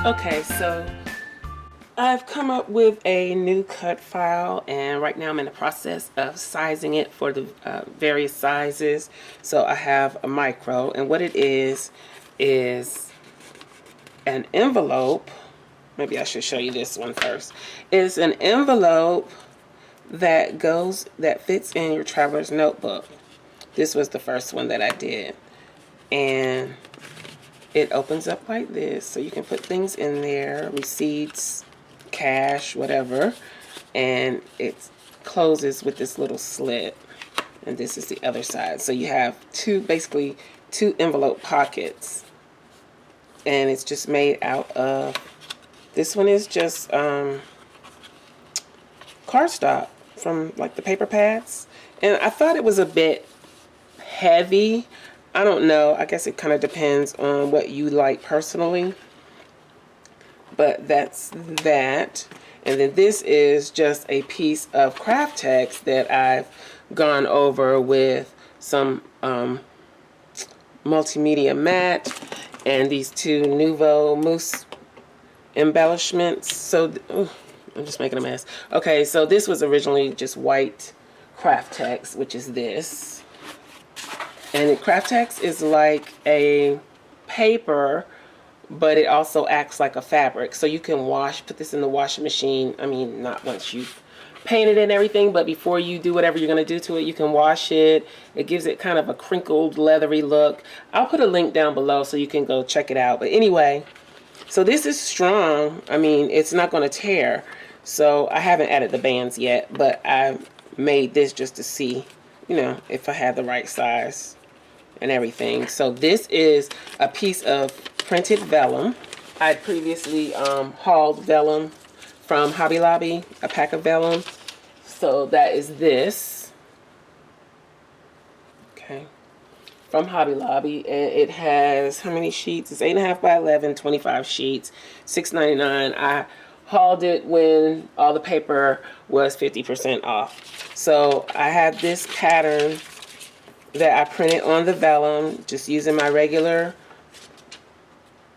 Okay, so I've come up with a new cut file, and right now I'm in the process of sizing it for the various sizes. So I have a micro, and what it is an envelope. Maybe I should show you this one first. It's an envelope that fits in your traveler's notebook. This was the first one that I did, and it opens up like this, so you can put things in there, receipts, cash, whatever, and it closes with this little slit, and this is the other side. So you have basically two envelope pockets, and it's just made out of, this one is just cardstock from like the paper pads, and I thought it was a bit heavy. I don't know, I guess it kind of depends on what you like personally, but that's that. And then this is just a piece of craft text that I've gone over with some multimedia matte and these two Nouveau Mousse embellishments. So I'm just making a mess. Okay, so this was originally just white craft text, which is this. And craft text is like a paper, but it also acts like a fabric. So you can put this in the washing machine. I mean, not once you've painted and everything, but before you do whatever you're going to do to it, you can wash it. It gives it kind of a crinkled, leathery look. I'll put a link down below so you can go check it out. But anyway, so this is strong. I mean, it's not going to tear. So I haven't added the bands yet, but I made this just to see, you know, if I had the right size and everything. So this is a piece of printed vellum. I'd previously hauled vellum from Hobby Lobby, a pack of vellum. So that is this. Okay. From Hobby Lobby, and it has how many sheets? It's 8.5 by 11, 25 sheets, $6.99. I hauled it when all the paper was 50% off. So I have this pattern that I printed on the vellum, just using my regular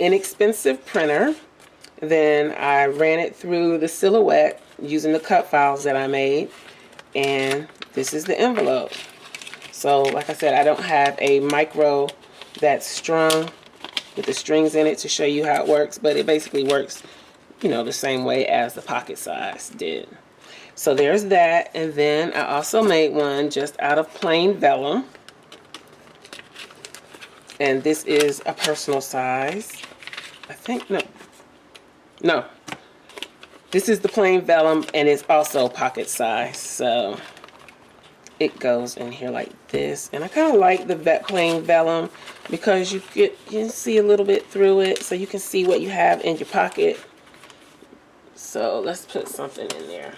inexpensive printer. Then I ran it through the silhouette using the cut files that I made, and this is the envelope. So like I said, I don't have a micro that's strung with the strings in it to show you how it works, but it basically works, you know, the same way as the pocket size did. So there's that, and then I also made one just out of plain vellum. And this is a personal size. I think, no. This is the plain vellum, and it's also pocket size. So it goes in here like this. And I kind of like the plain vellum because you can see a little bit through it, so you can see what you have in your pocket. So let's put something in there.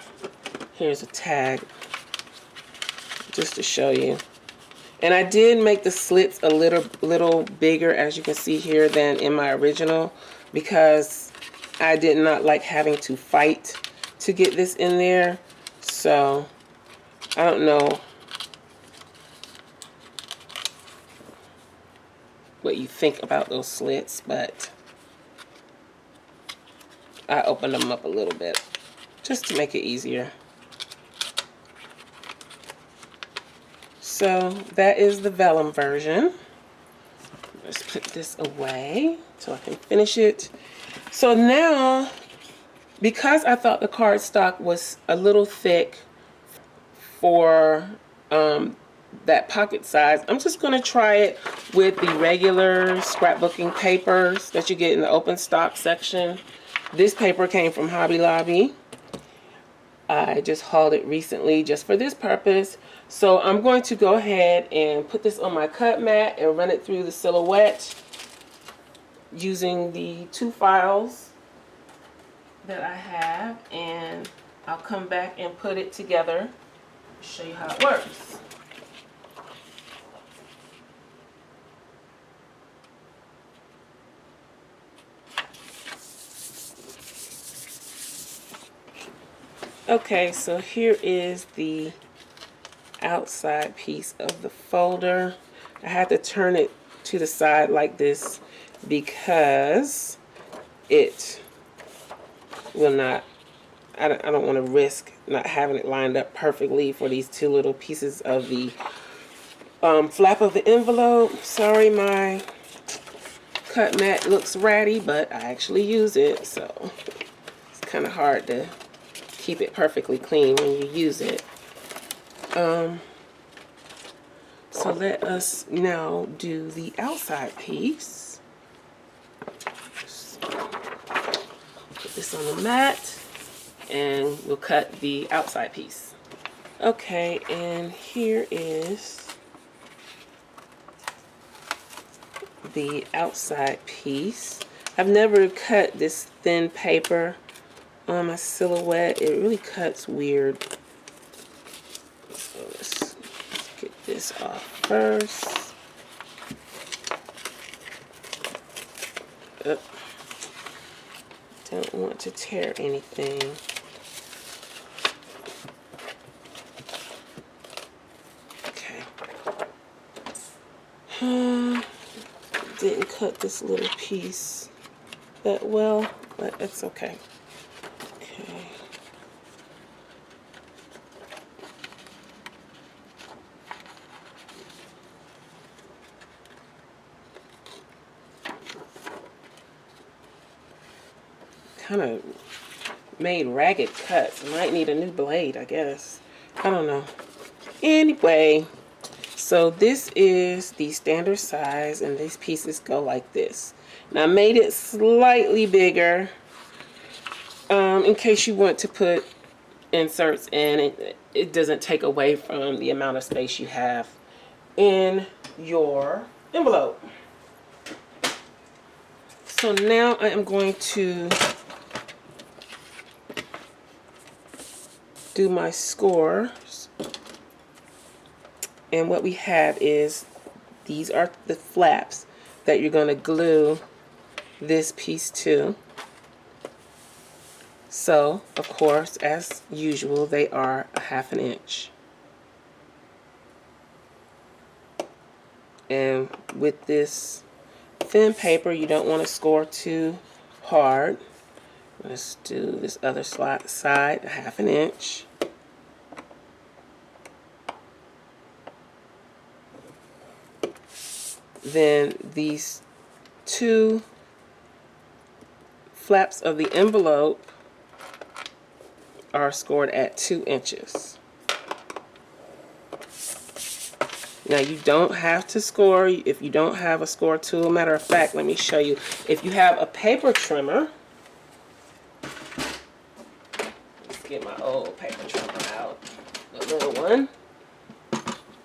Here's a tag just to show you. And I did make the slits a little bigger, as you can see here, than in my original, because I did not like having to fight to get this in there. So I don't know what you think about those slits, but I opened them up a little bit just to make it easier. So that is the vellum version. Let's put this away so I can finish it. So now, because I thought the cardstock was a little thick for that pocket size, I'm just going to try it with the regular scrapbooking papers that you get in the open stock section. This paper came from Hobby Lobby. I just hauled it recently just for this purpose. So I'm going to go ahead and put this on my cut mat and run it through the silhouette using the two files that I have, and I'll come back and put it together, show you how it works. Okay, so here is the outside piece of the folder. I had to turn it to the side like this because it will not, I don't want to risk not having it lined up perfectly for these two little pieces of the flap of the envelope. Sorry, my cut mat looks ratty, but I actually use it, so it's kind of hard to keep it perfectly clean when you use it. So let us now do the outside piece. Put this on the mat and we'll cut the outside piece. Okay, and here is the outside piece. I've never cut this thin paper on my silhouette. It really cuts weird. So let's get this off first. Don't want to tear anything. Okay. Didn't cut this little piece that well, but it's okay. Okay. Kind of made ragged cuts. Might need a new blade, I guess. I don't know. Anyway, so this is the standard size, and these pieces go like this. Now I made it slightly bigger in case you want to put inserts in. It doesn't take away from the amount of space you have in your envelope. So now I am going to do my scores, and what we have is these are the flaps that you're going to glue this piece to. So of course, as usual, they are a 1/2 inch, and with this thin paper you don't want to score too hard. Let's do this other side, a 1/2 inch. Then these two flaps of the envelope are scored at 2 inches. Now you don't have to score if you don't have a score tool. Matter of fact, let me show you. If you have a paper trimmer, let's get my old paper trimmer out, the little one.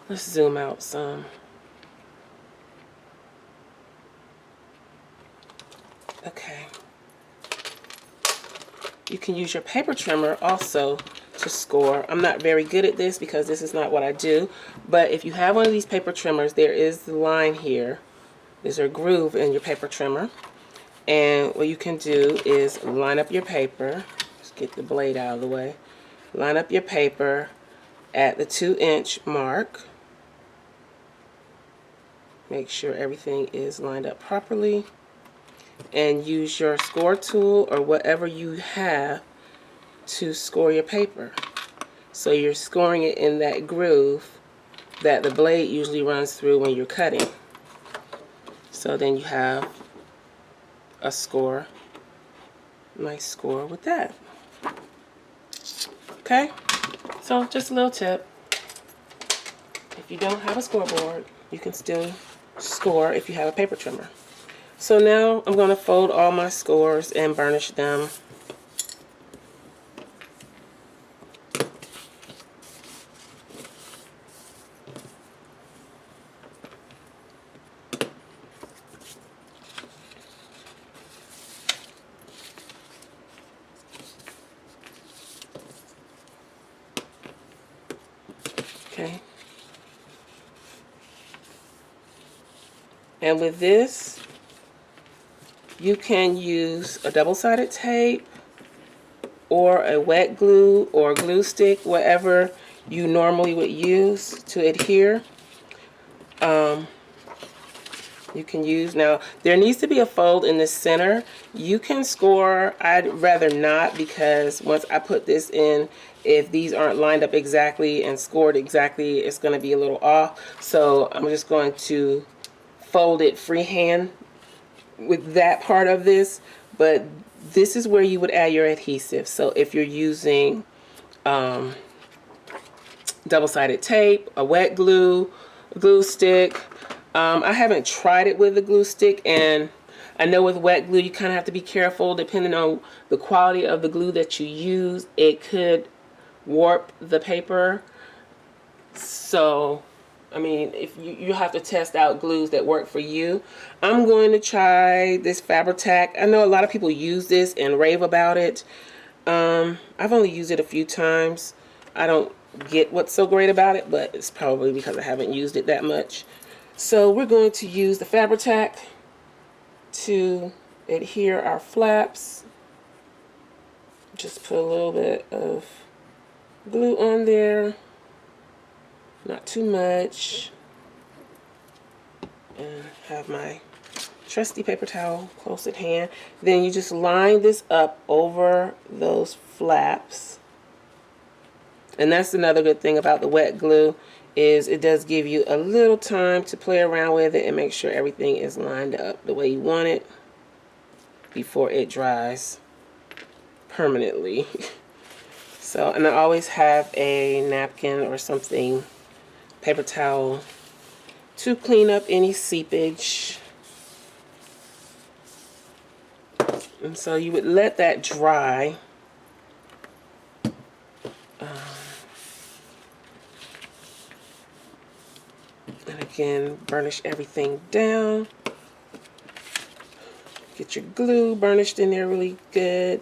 Let's zoom out some. Okay. You can use your paper trimmer also to score. I'm not very good at this because this is not what I do, but if you have one of these paper trimmers, there is the line here. There's a groove in your paper trimmer, and what you can do is line up your paper. Let's get the blade out of the way. Line up your paper at the 2 inch mark. Make sure everything is lined up properly, and use your score tool or whatever you have to score your paper. So you're scoring it in that groove that the blade usually runs through when you're cutting. So then you have a score, nice score with that. Okay, so just a little tip. If you don't have a scoreboard, you can still score if you have a paper trimmer. So now I'm going to fold all my scores and burnish them. Okay. And with this, you can use a double-sided tape or a wet glue or glue stick, whatever you normally would use to adhere. you can use. Now, there needs to be a fold in the center. You can score. I'd rather not, because once I put this in, if these aren't lined up exactly and scored exactly, it's going to be a little off. So I'm just going to fold it freehand with that part of this. But this is where you would add your adhesive. So if you're using double-sided tape, a wet glue, a glue stick. I haven't tried it with a glue stick, and I know with wet glue you kind of have to be careful depending on the quality of the glue that you use. It could warp the paper. So, I mean, if you have to test out glues that work for you. I'm going to try this Fabri-Tac. I know a lot of people use this and rave about it. I've only used it a few times. I don't get what's so great about it, but it's probably because I haven't used it that much. So we're going to use the Fabri-Tac to adhere our flaps. Just put a little bit of glue on there, not too much, and have my trusty paper towel close at hand. Then you just line this up over those flaps. And that's another good thing about the wet glue, is it does give you a little time to play around with it and make sure everything is lined up the way you want it before it dries permanently. So, and I always have a napkin or something, paper towel, to clean up any seepage. And so you would let that dry. And again, burnish everything down. Get your glue burnished in there really good.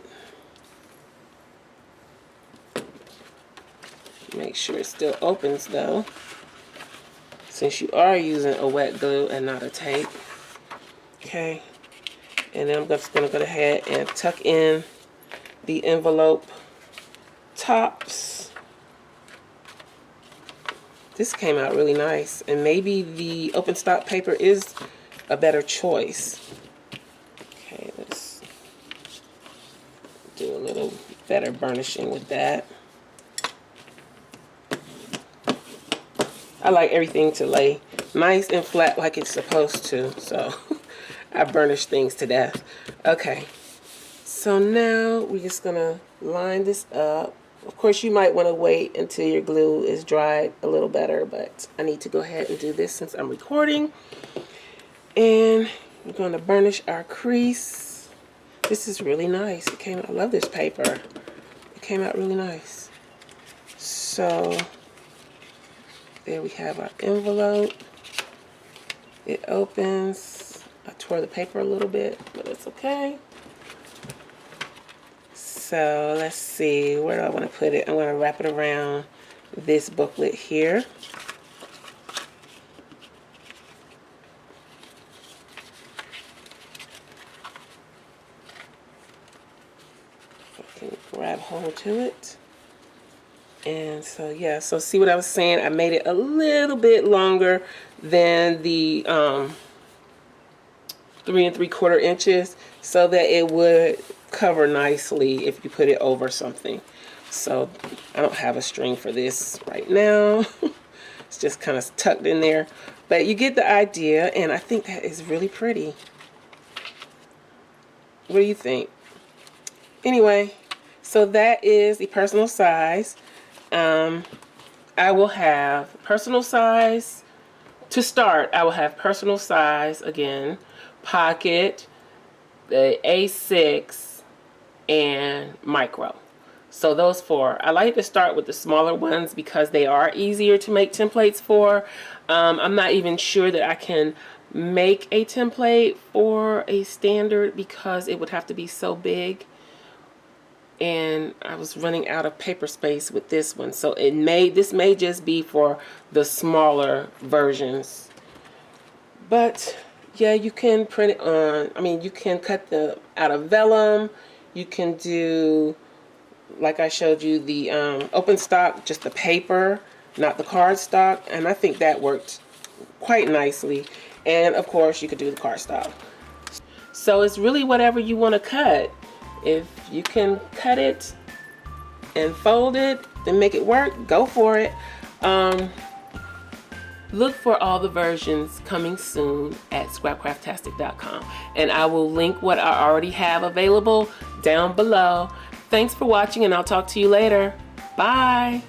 Make sure it still opens though, since you are using a wet glue and not a tape. Okay, and then I'm just going to go ahead and tuck in the envelope tops. This came out really nice, and maybe the open stock paper is a better choice. Okay, let's do a little better burnishing with that. I like everything to lay nice and flat like it's supposed to, so I burnish things to death. Okay, so now we're just gonna line this up. Of course, you might want to wait until your glue is dried a little better, but I need to go ahead and do this since I'm recording. And we're going to burnish our crease. This is really nice. It came out, I love this paper. It came out really nice. So there we have our envelope. It opens. I tore the paper a little bit, but it's okay. So let's see, where do I want to put it? I'm going to wrap it around this booklet here. I can grab hold to it. And so yeah, so see what I was saying? I made it a little bit longer than the 3 3/4 inches so that it would cover nicely if you put it over something. So I don't have a string for this right now. It's just kind of tucked in there, but you get the idea, and I think that is really pretty. What do you think? Anyway, so that is the personal size. I will have personal size to start. I will have personal size again, pocket, the A6, and micro. So those 4. I like to start with the smaller ones because they are easier to make templates for. I'm not even sure that I can make a template for a standard because it would have to be so big, and I was running out of paper space with this one. So this may just be for the smaller versions. But yeah, you can print it on, I mean, you can cut them out of vellum. You can do, like I showed you, the open stock, just the paper, not the card stock. And I think that worked quite nicely. And of course you could do the cardstock. So it's really whatever you want to cut. If you can cut it and fold it and make it work, go for it. Look for all the versions coming soon at scrapcraftastic.com, and I will link what I already have available down below. Thanks for watching, and I'll talk to you later. Bye.